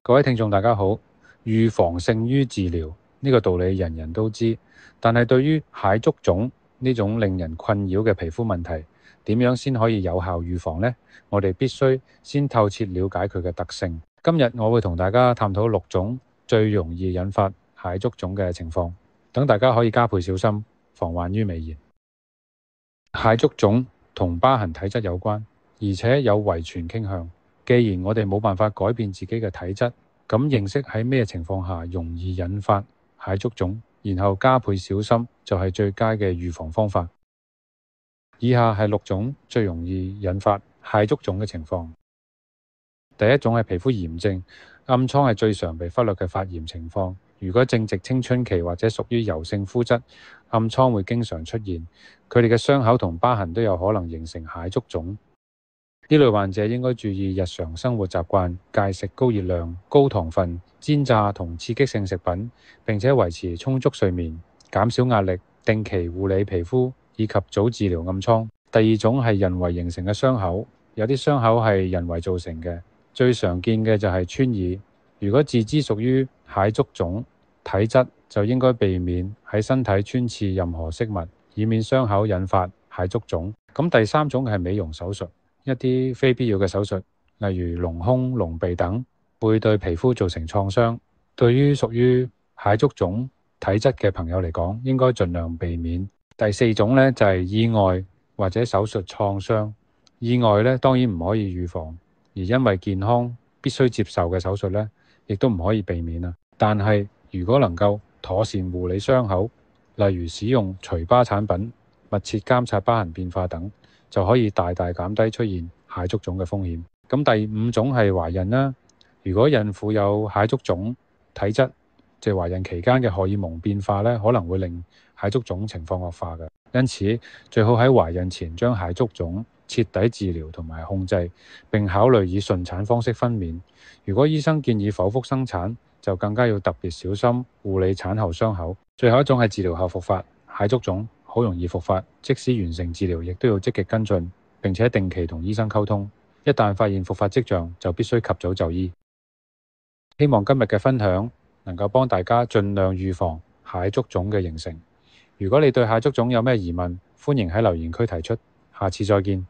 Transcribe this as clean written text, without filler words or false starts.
各位聽眾大家好，預防勝於治療呢個道理人人都知，但係對於蟹足腫呢種令人困擾嘅皮膚問題，點樣先可以有效預防呢？我哋必須先透徹了解佢嘅特性。今日我會同大家探討6種最容易引發蟹足腫嘅情況，等大家可以加倍小心，防患於未然。蟹足腫同疤痕體質有關，而且有遺傳傾向。既然我哋冇辦法改變自己嘅體質，咁認識喺咩情況下容易引發蟹足腫，然後加倍小心，就係最佳嘅預防方法。以下係6種最容易引發蟹足腫嘅情況。第一種係皮膚炎症，暗瘡係最常被忽略嘅發炎情況。如果正值青春期或者屬於油性膚質，暗瘡會經常出現，佢哋嘅傷口同疤痕都有可能形成蟹足腫。呢類患者應該注意日常生活習慣，戒食高熱量、高糖分、煎炸同刺激性食品，並且維持充足睡眠，減少壓力，定期護理皮膚，以及早治療暗瘡。第二種係人為形成嘅傷口，有啲傷口係人為造成嘅，最常見嘅就係穿耳。如果自知屬於蟹足腫體質，就應該避免喺身體穿刺任何飾物，以免傷口引發蟹足腫。咁第三種係美容手術。一啲非必要嘅手術，例如隆胸、隆鼻等，會對皮膚造成創傷。對於屬於蟹足腫體質嘅朋友嚟講，應該盡量避免。第四種呢，就係意外或者手術創傷。意外呢，當然唔可以預防，而因為健康必須接受嘅手術呢，亦都唔可以避免。但係如果能夠妥善護理傷口，例如使用除疤產品、密切監察疤痕變化等，就可以大大減低出現蟹足腫嘅風險。咁第5種係懷孕啦。如果孕婦有蟹足腫體質，即係懷孕期間嘅荷爾蒙變化咧，可能會令蟹足腫情況惡化嘅。因此，最好喺懷孕前將蟹足腫徹底治療同埋控制，並考慮以順產方式分娩。如果醫生建議剖腹生產，就更加要特別小心護理產後傷口。最後一種係治療後復發，蟹足腫好容易復發，即使完成治療，亦都要積極跟進，並且定期同醫生溝通。一旦發現復發跡象，就必須及早就醫。希望今日嘅分享能夠幫大家盡量預防蟹足腫嘅形成。如果你對蟹足腫有咩疑問，歡迎喺留言區提出。下次再見。